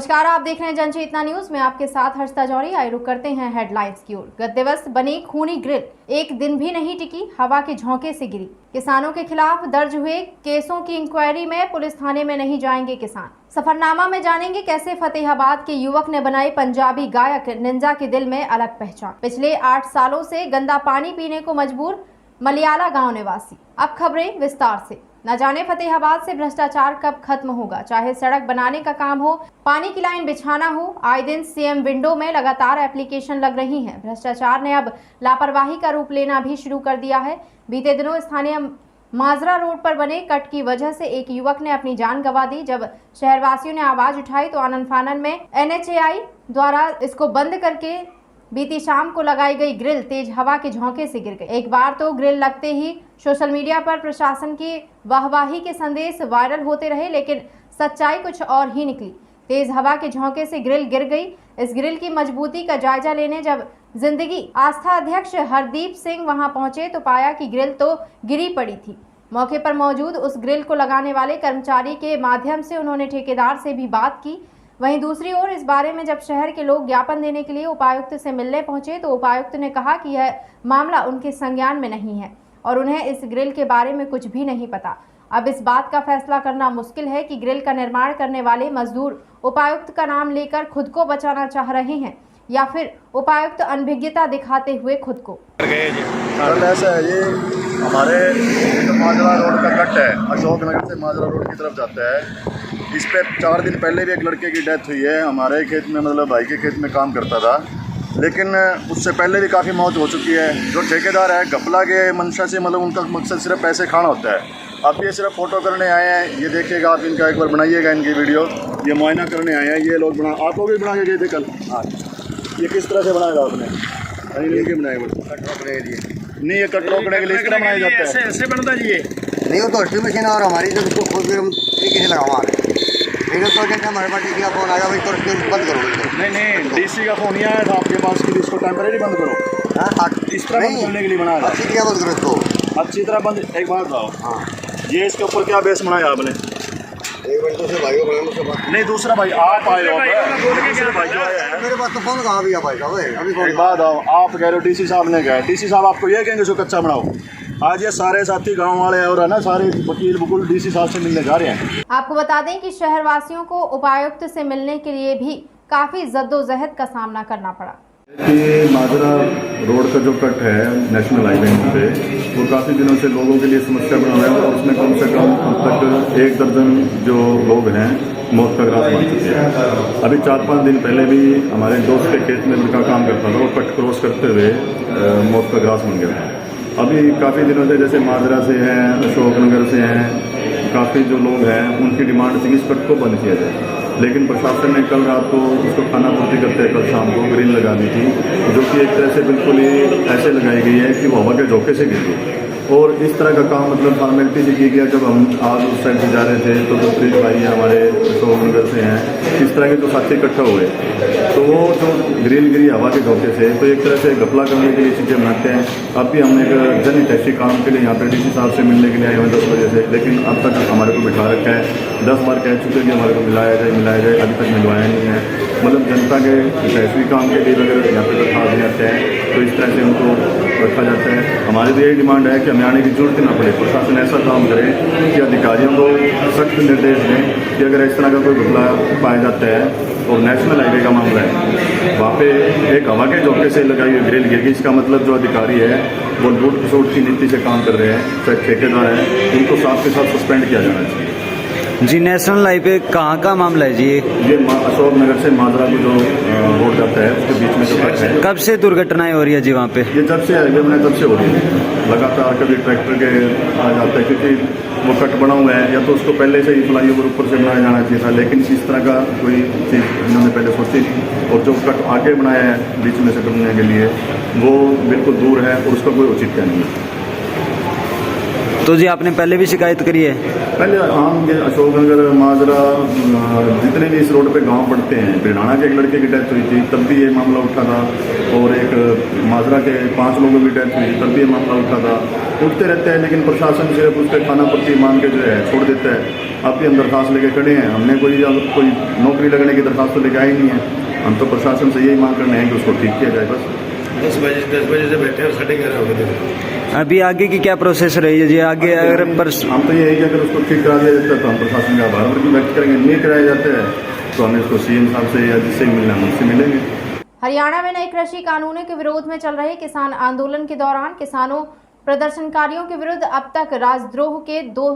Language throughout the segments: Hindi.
नमस्कार, आप देख रहे हैं जनचेतना न्यूज में आपके साथ हर्षिता जौहरी। आइए रुक करते हैं हेडलाइंस की ओर। गत दिवस बनी खूनी ग्रिल एक दिन भी नहीं टिकी, हवा के झोंके से गिरी। किसानों के खिलाफ दर्ज हुए केसों की इंक्वायरी में पुलिस थाने में नहीं जाएंगे किसान। सफरनामा में जानेंगे कैसे फतेहाबाद के युवक ने बनाई पंजाबी गायक निंजा के दिल में अलग पहचान। पिछले 8 सालों से गंदा पानी पीने को मजबूर मलियाला गाँव निवासी। अब खबरें विस्तार से। न जाने फतेहाबाद से भ्रष्टाचार कब खत्म होगा। चाहे सड़क बनाने का काम हो, पानी की लाइन बिछाना हो, आए दिन सीएम विंडो में लगातार एप्लीकेशन लग रही हैं। भ्रष्टाचार ने अब लापरवाही का रूप लेना भी शुरू कर दिया है। बीते दिनों स्थानीय माजरा रोड पर बने कट की वजह से एक युवक ने अपनी जान गंवा दी। जब शहरवासियों ने आवाज उठाई तो आनन फानन में NHAI द्वारा इसको बंद करके बीती शाम को लगाई गई ग्रिल तेज हवा के झोंके से गिर गई। एक बार तो ग्रिल लगते ही सोशल मीडिया पर प्रशासन की वाहवाही के संदेश वायरल होते रहे, लेकिन सच्चाई कुछ और ही निकली। तेज हवा के झोंके से ग्रिल गिर गई। इस ग्रिल की मजबूती का जायजा लेने जब जिंदगी आस्था अध्यक्ष हरदीप सिंह वहां पहुंचे तो पाया कि ग्रिल तो गिरी पड़ी थी। मौके पर मौजूद उस ग्रिल को लगाने वाले कर्मचारी के माध्यम से उन्होंने ठेकेदार से भी बात की। वहीं दूसरी ओर इस बारे में जब शहर के लोग ज्ञापन देने के लिए उपायुक्त से मिलने पहुंचे तो उपायुक्त ने कहा कि यह मामला उनके संज्ञान में नहीं है और उन्हें इस ग्रिल के बारे में कुछ भी नहीं पता। अब इस बात का फैसला करना मुश्किल है कि ग्रिल का निर्माण करने वाले मजदूर उपायुक्त का नाम लेकर खुद को बचाना चाह रहे हैं या फिर उपायुक्त अनभिज्ञता दिखाते हुए खुद को। ऐसा है, ये हमारे माजरा रोड का कट है, अशोक नगर से माजरा रोड की तरफ जाता है। इस पे 4 दिन पहले भी एक लड़के की डेथ हुई है। हमारे खेत में, मतलब भाई के खेत में काम करता था, लेकिन उससे पहले भी काफ़ी मौत हो चुकी है। जो ठेकेदार है घपला के मंशा से, मतलब उनका मकसद सिर्फ पैसे खाना होता है। अब ये सिर्फ फ़ोटो करने आए हैं। ये देखिएगा आप, इनका एक बार बनाइएगा इनकी वीडियो। ये मुआयना करने आए हैं ये लोग। आप लोग भी बना के गए थे कल। हाँ, ये किस तरह से बनाएगा आपने? नहीं बनाए वो कट रोकने के लिए नहीं, ये कट रोकने के लिए इस तरह बनाया जाता है। ऐसे बनता है ये नहीं, वो तो हट्टी मशीन और हमारी जब उसको खोल के हम तरीके से लगावा हमारे पास डीसी का फोन आएगा भाई, तो बंद करो। नहीं, डीसी का फोन ही आया था आपके पास कि इसको टेम्परेरी बंद करो। हाँ, इस तरह बंद करने के लिए बनाया था। अच्छी तरह बंद करो इसको, अच्छी तरह बंद। एक बात बताओ, हाँ, ये इसके ऊपर क्या बेस बनाया आपने? एक मिनट, दूसरे भाई को बनाया। नहीं, दूसरा भाई आप आए हो, दूसरे भाई जो आए हैं। मेरे पास तो फोन कहाँ भी आ भाई साहब। अभी एक बात आओ, आप कह रहे हो डीसी साहब ने कहा, डीसी साहब आपको ये कहेंगे जो कच्चा बनाओ। आज ये सारे साथी गांव वाले और है ना, सारे वकील बुकुल डीसी साहब से मिलने जा रहे हैं। आपको बता दें कि शहरवासियों को उपायुक्त से मिलने के लिए भी काफी जद्दोजहद का सामना करना पड़ा। कि माजरा रोड का जो कट है नेशनल हाईवे पे, वो काफ़ी दिनों से लोगों के लिए समस्या बना हुआ है और उसमें कम से कम अब तक 1 दर्जन जो लोग हैं मौत का ग्रास बन चुके हैं। अभी 4-5 दिन पहले भी हमारे दोस्त के खेत में लड़का काम करता था, वो कट क्रॉस करते हुए मौत का ग्रास बन गया। अभी काफ़ी दिनों से जैसे माजरा से हैं, अशोक नगर से हैं, काफ़ी जो लोग हैं उनकी डिमांड थी इस कट को बंद किया जाए, लेकिन प्रशासन ने कल रात को उसको खाना पूर्ति करते कल शाम को ग्रिल लगा दी थी, जो कि एक तरह से बिल्कुल ही ऐसे लगाई गई है कि वो हवा के झोंके से गिर गई। और इस तरह का काम मतलब फॉर्मेलिटी से किया गया। जब हम आज उस साइड से जा रहे थे तो दूसरे भाई हमारे अशोक नगर से हैं, इस तरह के जो साथी इकट्ठा हुए तो वो जो ग्रिल गिरी हवा के झोंके से, तो एक तरह से घपला करने के लिए चीज़ें बनाते हैं। अब भी हमने एक जनहितैषी काम के लिए यहाँ पर डीसी साहब से मिलने के लिए आए हुए 10 बजे से, लेकिन अब तक हमारे को बिठा रखा है। 10 बार कह चुके कि हमारे को मिलाया जाए, अभी तक मिलवाया नहीं है। मतलब जनता के हितैषी काम के लिए अगर यहाँ पे रखा जाते हैं तो इस तरह से उनको रखा जाता है। हमारी तो यही डिमांड है कि हमें आने की जरूरत ना पड़े, प्रशासन ऐसा काम करे कि अधिकारियों को सख्त निर्देश दें कि अगर इस तरह का कोई घपला पाया जाता है और नेशनल हाईवे का मामला है, वहाँ पे एक हवा के झोंके से लगाई हुई ग्रिल गिर गई, इसका मतलब जो अधिकारी है वो लूट खसोट की नीति से काम कर रहे हैं, चाहे ठेकेदार हैं, उनको साथ के साथ सस्पेंड किया जाना चाहिए। जी, नेशनल हाईवे कहाँ का मामला है जी? ये अशोक नगर से माजरा को जो रोड जाता है उसके बीच में जो कट है। कब से दुर्घटनाएं हो रही है जी वहाँ पे? ये जब से हाईवे बना तब से हो रही है लगातार। कभी ट्रैक्टर के आ जाता है क्योंकि वो कट बना हुआ है, या तो उसको पहले से ही फ्लाईओवर ऊपर से बनाया जाना चाहिए था, लेकिन इस तरह का कोई चीज़ इन्होंने पहले सोची नहीं। और जो कट आगे बनाया है बीच में से करने के लिए, वो बिल्कुल दूर है और उसका कोई औचित्य नहीं है। तो जी आपने पहले भी शिकायत करी है? पहले आम के अशोकनगर माजरा जितने भी इस रोड पे गांव पड़ते हैं, बिरनाना के एक लड़के की डेथ हुई थी तब भी ये मामला उठा था, और एक माजरा के 5 लोगों की डेथ हुई तब भी ये मामला उठा था। उठते रहते हैं लेकिन प्रशासन सिर्फ उसके खाना प्रति मान के जो है छोड़ देता है। अब भी हम दरखास्त लेके खड़े हैं, हमने कोई नौकरी लगने की दरखास्त तो लेके आई नहीं है। हम तो प्रशासन से यही मांग करने हैं कि उसको ठीक किया जाए बस। 10 बजे से बैठे हैं, 11:30 हो गए। अभी आगे की क्या प्रोसेस रही है जी? आगे अगर हम तो ये है कि अगर उसको ठीक करा दिया जाता है तो हम प्रशासन का आभार व्यक्त करेंगे। नहीं कराया जाता है तो हमें उसको सीएम साहब से या जिससे मिलना है उनसे मिलेंगे। हरियाणा में नए कृषि कानूनों के विरोध में चल रहे किसान आंदोलन के दौरान किसानों प्रदर्शनकारियों के विरुद्ध अब तक राजद्रोह के 2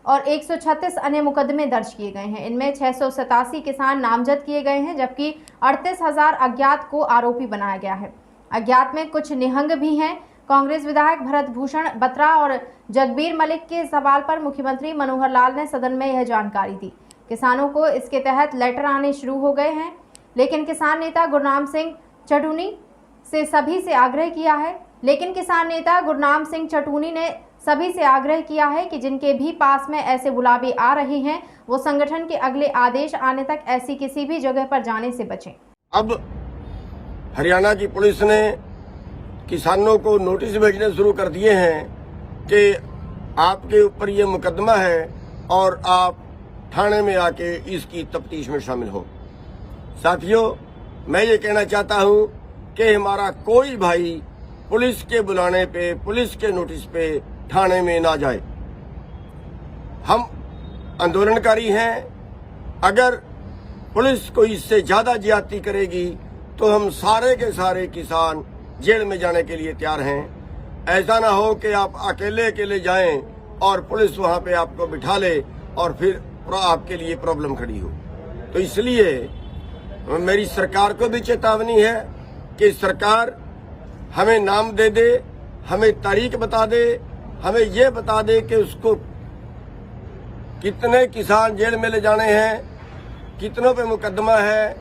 और 136 अन्य मुकदमे दर्ज किए गए हैं। इनमें 687 किसान नामजद किए गए हैं, जबकि 38,000 अज्ञात को आरोपी बनाया गया है। अज्ञात में कुछ निहंग भी हैं। कांग्रेस विधायक भरत भूषण बत्रा और जगबीर मलिक के सवाल पर मुख्यमंत्री मनोहर लाल ने सदन में यह जानकारी दी। किसानों को इसके तहत लेटर आने शुरू हो गए हैं, लेकिन किसान नेता गुरनाम सिंह चटूनी ने सभी से आग्रह किया है कि जिनके भी पास में ऐसे बुलावे आ रहे हैं वो संगठन के अगले आदेश आने तक ऐसी किसी भी जगह पर जाने से बचें। अब हरियाणा की पुलिस ने किसानों को नोटिस भेजने शुरू कर दिए हैं कि आपके ऊपर ये मुकदमा है और आप थाने में आके इसकी तफ्तीश में शामिल हो। साथियों, मैं ये कहना चाहता हूं कि हमारा कोई भाई पुलिस के बुलाने पे, पुलिस के नोटिस पे थाने में ना जाए। हम आंदोलनकारी हैं। अगर पुलिस कोई इससे ज्यादा ज्यादती करेगी तो हम सारे के सारे किसान जेल में जाने के लिए तैयार हैं। ऐसा ना हो कि आप अकेले जाएं और पुलिस वहां पे आपको बिठा ले और फिर आपके लिए प्रॉब्लम खड़ी हो। तो इसलिए मेरी सरकार को भी चेतावनी है कि सरकार हमें नाम दे दे, हमें तारीख बता दे, हमें ये बता दे कि उसको कितने किसान जेल में ले जाने हैं, कितनों पे मुकदमा है।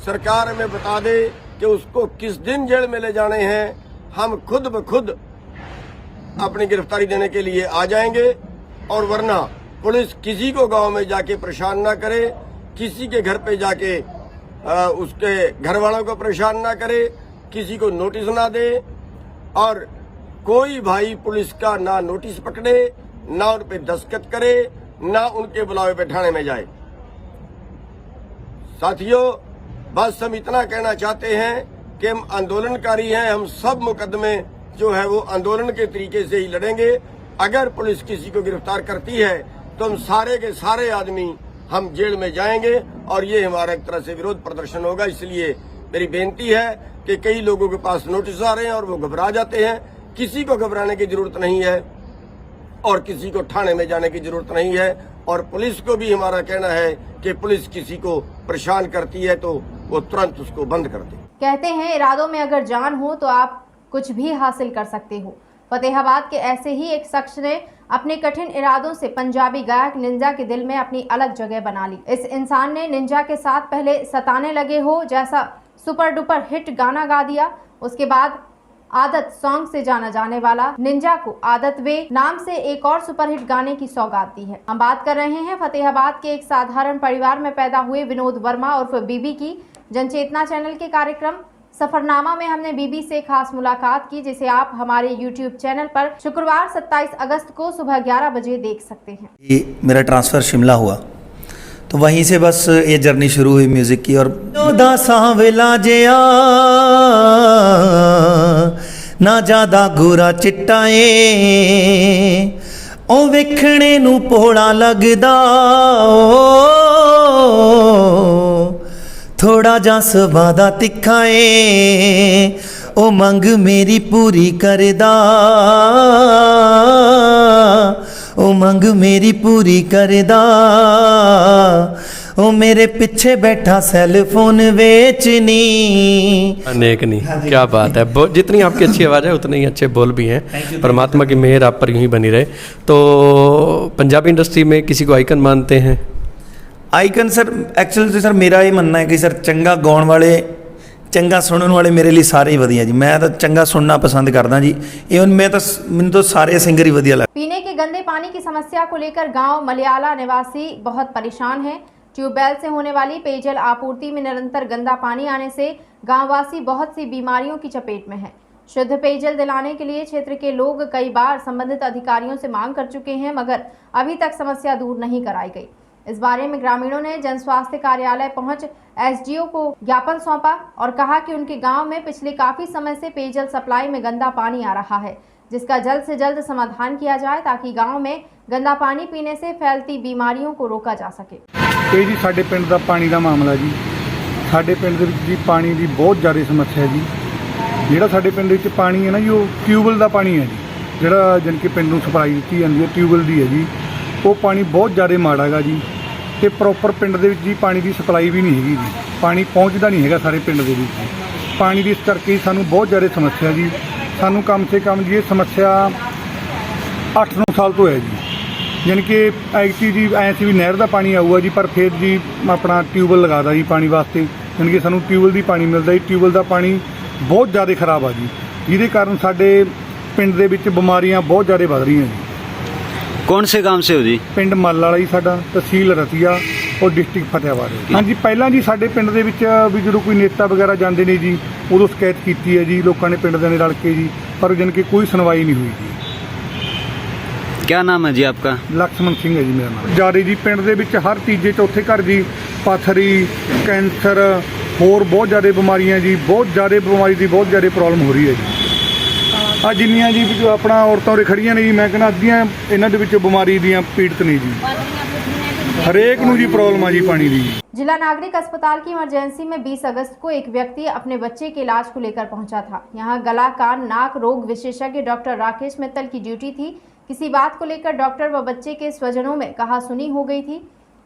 सरकार हमें बता दे कि उसको किस दिन जेल में ले जाने हैं। हम खुद ब खुद अपनी गिरफ्तारी देने के लिए आ जाएंगे, और वरना पुलिस किसी को गांव में जाके परेशान ना करे, किसी के घर पे जाके उसके घर वालों को परेशान ना करे, किसी को नोटिस ना दे, और कोई भाई पुलिस का ना नोटिस पकड़े, ना उन पे दस्तखत करे, ना उनके बुलावे पे थाने में जाए। साथियों, बस हम इतना कहना चाहते हैं कि हम आंदोलनकारी हैं। हम सब मुकदमे जो है वो आंदोलन के तरीके से ही लड़ेंगे। अगर पुलिस किसी को गिरफ्तार करती है तो हम सारे के सारे आदमी हम जेल में जाएंगे, और ये हमारा एक तरह से विरोध प्रदर्शन होगा। इसलिए मेरी बेनती है कि कई लोगों के पास नोटिस आ रहे हैं और वो घबरा जाते हैं। किसी को घबराने की जरूरत नहीं है और किसी को थाने में जाने की जरूरत नहीं है। और पुलिस को भी हमारा कहना है कि पुलिस किसी को परेशान करती है तो वो तुरंत उसको बंद कर दे। कहते हैं इरादों में अगर जान हो तो आप कुछ भी हासिल कर सकते हो। फतेहाबाद के ऐसे ही एक शख्स ने अपने कठिन इरादों से पंजाबी गायक निंजा के दिल में अपनी अलग जगह बना ली। इस इंसान ने निंजा के साथ पहले सताने लगे हो जैसा सुपर डुपर हिट गाना गा दिया। उसके बाद आदत सॉन्ग से जाना जाने वाला निंजा को आदत वे नाम से एक और सुपरहिट गाने की सौगात दी है। हम बात कर रहे हैं फतेहाबाद के एक साधारण परिवार में पैदा हुए विनोद वर्मा उर्फ बीबी की। जनचेतना चैनल के कार्यक्रम सफरनामा में हमने बीबी से खास मुलाकात की, जिसे आप हमारे YouTube चैनल पर शुक्रवार 27 अगस्त को सुबह 11 बजे देख सकते हैं। मेरा ट्रांसफ़र शिमला हुआ तो वहीं से बस ये जर्नी शुरू हुई म्यूज़िक की। और सांवला जिया ना ज़्यादा गोरा चिट्टा ओ वेखणे नू भोला लगदा थोड़ा जा सवादा तिखा ओ मंग मेरी पूरी करदा ओ मंग मेरी पूरी करदा ओ मेरे पीछे बैठा सेल फोन बेचनी। अनेक नहीं, क्या बात है। जितनी आपकी अच्छी आवाज़ है उतने ही अच्छे बोल भी हैं। परमात्मा की मेहर आप पर यूं ही बनी रहे। तो पंजाबी इंडस्ट्री में किसी को आइकन मानते हैं? आइकन सर एक्चुअली तो सर मेरा ये मानना है कि सर चंगा गाउण वाले ਚੰਗਾ ਸੁਣਨ ਵਾਲੇ ਮੇਰੇ ਲਈ ਸਾਰੇ ਹੀ ਵਧੀਆ ਜੀ। ਮੈਂ ਤਾਂ ਚੰਗਾ ਸੁਣਨਾ पसंद करदा जी। इवन ਮੈਨੂੰ ਤਾਂ ਸਾਰੇ ਸਿੰਗਰ ਹੀ ਵਧੀਆ ਲੱਗਦੇ। पीने के गंदे पानी की समस्या को लेकर गांव मलयाला निवासी बहुत परेशान हैं। ट्यूबवेल से होने वाली पेयजल आपूर्ति में निरंतर गंदा पानी आने से गांववासी बहुत सी बीमारियों की चपेट में हैं। शुद्ध पेयजल दिलाने के लिए क्षेत्र के लोग कई बार संबंधित अधिकारियों से मांग कर चुके हैं, मगर अभी तक समस्या दूर नहीं कराई गई। इस बारे में ग्रामीणों ने जन स्वास्थ्य कार्यालय पहुंच एसडीओ को ज्ञापन सौंपा और कहा कि उनके गांव में पिछले काफी समय से पेयजल सप्लाई में गंदा पानी आ रहा है, जिसका जल्द से जल्द समाधान किया जाए ताकि गांव में गंदा पानी पीने से फैलती बीमारियों को रोका जा सके। ਇਹ ਜੀ ਸਾਡੇ ਪਿੰਡ ਦਾ ਪਾਣੀ ਦਾ ਮਾਮਲਾ ਜੀ। ਸਾਡੇ ਪਿੰਡ ਦੇ ਵਿੱਚ ਜੀ ਪਾਣੀ ਦੀ ਬਹੁਤ ਜ਼ਿਆਦਾ ਸਮੱਸਿਆ ਹੈ ਜੀ। ਜਿਹੜਾ ਸਾਡੇ ਪਿੰਡ ਵਿੱਚ ਪਾਣੀ ਹੈ ਨਾ ਜੀ, ਉਹ ਟਿਊਬਵੈਲ ਦਾ ਪਾਣੀ ਹੈ ਜੀ। ਜਿਹੜਾ ਜਾਣੀ ਕਿ ਪਿੰਡ ਨੂੰ ਸਪਲਾਈ ਦਿੱਤੀ ਜਾਂਦੀ ਹੈ ਟਿਊਬਵੈਲ ਦੀ ਹੈ ਜੀ। ਉਹ ਪਾਣੀ ਬਹੁਤ ਜ਼ਿਆਦਾ ਮਾੜਾ ਹੈਗਾ ਜੀ ਤੇ ਪ੍ਰੋਪਰ ਪਿੰਡ ਦੇ ਵਿੱਚ ਜੀ ਪਾਣੀ ਦੀ ਸਪਲਾਈ ਵੀ ਨਹੀਂ ਹੈਗੀ ਜੀ। ਪਾਣੀ ਪਹੁੰਚਦਾ ਨਹੀਂ ਹੈਗਾ ਸਾਰੇ ਪਿੰਡ ਦੇ ਵਿੱਚ। ਪਾਣੀ ਦੀ ਇਸ ਕਰਕੇ ਸਾਨੂੰ ਬਹੁਤ ਜ਼ਿਆਦਾ ਸਮੱਸਿਆ ਜੀ। ਸਾਨੂੰ ਕਮ ਸੇ ਕਮ ਜੀ ਇਹ ਸਮੱਸਿਆ 8-9 ਸਾਲ ਤੋਂ ਹੈ ਜੀ। यानी कि ਐਕਚੁਅਲੀ जी ਐਂ ਸੀ ਵੀ ਨਹਿਰ ਦਾ ਪਾਣੀ ਆਊਗਾ ਜੀ, ਪਰ ਫਿਰ ਜੀ ਆਪਣਾ ਟਿਊਬਵੈਲ ਲਗਾਦਾ ਜੀ ਪਾਣੀ ਵਾਸਤੇ। यानी कि ਸਾਨੂੰ ਟਿਊਬਵੈਲ ਦੀ ਪਾਣੀ ਮਿਲਦਾ ਜੀ। ਟਿਊਬਵੈਲ ਦਾ ਪਾਣੀ ਬਹੁਤ ਜ਼ਿਆਦਾ ਖਰਾਬ ਆ ਜੀ, ਜਿਹਦੇ ਕਾਰਨ ਸਾਡੇ ਪਿੰਡ ਦੇ ਵਿੱਚ ਬਿਮਾਰੀਆਂ ਬਹੁਤ ਜ਼ਿਆਦਾ ਵੱਧ ਰਹੀਆਂ ਜੀ। कौन से गांव से हो जी? ਪਿੰਡ ਮੱਲ ਵਾਲਾ ਜੀ ਸਾਡਾ, ਤਹਿਸੀਲ ਰਤੀਆ ਔਰ ਡਿਸਟ੍ਰਿਕਟ ਫਤਿਆਬਾਦ ਹੈ। ਹਾਂਜੀ, ਪਹਿਲਾਂ ਜੀ ਸਾਡੇ ਪਿੰਡ ਦੇ ਵਿੱਚ ਵੀ ਜਦੋਂ ਕੋਈ ਨੇਤਾ ਵਗੈਰਾ ਜਾਂਦੇ ਨੇ ਜੀ, ਉਦੋਂ ਸ਼ਿਕਾਇਤ ਕੀਤੀ ਹੈ ਜੀ ਲੋਕਾਂ ਨੇ, ਪਿੰਡ ਦੇ ਨੇ ਰਲ ਕੇ ਜੀ, ਪਰ ਜਾਣੀ ਕਿ ਕੋਈ ਸੁਣਵਾਈ ਨਹੀਂ ਹੋਈ ਜੀ। क्या नाम है जी आपका? ਲਕਸ਼ਮਣ ਸਿੰਘ ਹੈ ਜੀ ਮੇਰਾ ਨਾਮ। ਜਾਰੀ ਜੀ ਪਿੰਡ ਦੇ ਵਿੱਚ ਹਰ ਤੀਜੇ ਚੌਥੇ ਘਰ ਜੀ ਪਾਥਰੀ, ਕੈਂਸਰ, ਹੋਰ ਬਹੁਤ ਜ਼ਿਆਦਾ ਬਿਮਾਰੀਆਂ ਜੀ, ਬਹੁਤ ਜ਼ਿਆਦਾ ਬਿਮਾਰੀ ਦੀ ਬਹੁਤ ਜ਼ਿਆਦਾ ਪ੍ਰੋਬਲਮ ਹੋ ਰਹੀ ਹੈ ਜੀ। ਆ ਜਿੰਨੀਆਂ ਜੀ ਜੋ ਆਪਣਾ ਔਰਤਾਂ ਉਰੇ ਖੜੀਆਂ ਨੇ ਜੀ, ਮੈਂ ਕਹਿੰਦਾ ਅੱਧੀਆਂ ਇਹਨਾਂ ਦੇ ਵਿੱਚ ਬਿਮਾਰੀ ਦੀਆਂ ਪੀੜਤ ਨੇ ਜੀ। हरेक नू जी प्रॉब्लम आ जी पानी दी। जिला नागरिक अस्पताल की इमरजेंसी में 20 अगस्त को एक व्यक्ति अपने बच्चे के इलाज को लेकर पहुंचा था। यहां गला कान नाक रोग विशेषज्ञ डॉक्टर राकेश मित्तल की ड्यूटी थी। किसी बात को लेकर डॉक्टर व बच्चे के स्वजनों में कहासुनी हो गई थी।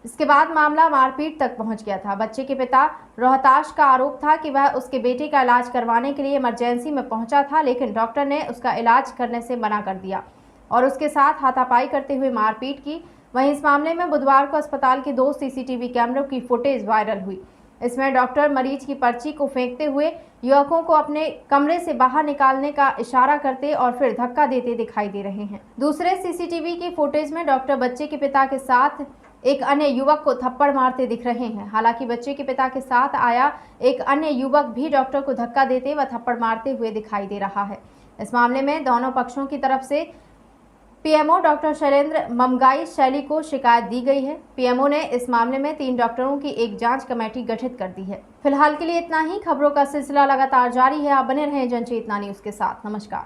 इसके बाद मामला मारपीट तक पहुंच गया था। बच्चे के पिता रोहताश का आरोप था कि वह उसके बेटे का इलाज करवाने के लिए इमरजेंसी में पहुंचा था, लेकिन डॉक्टर ने उसका इलाज करने से मना कर दिया और उसके साथ हाथापाई करते हुए मारपीट की। वहीं इस मामले में बुधवार को अस्पताल के 2 सीसीटीवी कैमरों की फुटेज वायरल हुई। इसमें डॉक्टर मरीज की पर्ची को फेंकते हुए युवकों को अपने कमरे से बाहर निकालने का इशारा करते और फिर धक्का देते दिखाई दे रहे हैं। दूसरे सीसीटीवी की फुटेज में डॉक्टर बच्चे के पिता के साथ एक अन्य युवक को थप्पड़ मारते दिख रहे हैं। हालांकि बच्चे के पिता के साथ आया एक अन्य युवक भी डॉक्टर को धक्का देते व थप्पड़ मारते हुए दिखाई दे रहा है। इस मामले में दोनों पक्षों की तरफ से पीएमओ डॉक्टर शैलेंद्र ममगाई शैली को शिकायत दी गई है। पीएमओ ने इस मामले में 3 डॉक्टरों की एक जांच कमेटी गठित कर दी है। फिलहाल के लिए इतना ही। खबरों का सिलसिला लगातार जारी है। आप बने रहें जनचेतना न्यूज के साथ। नमस्कार।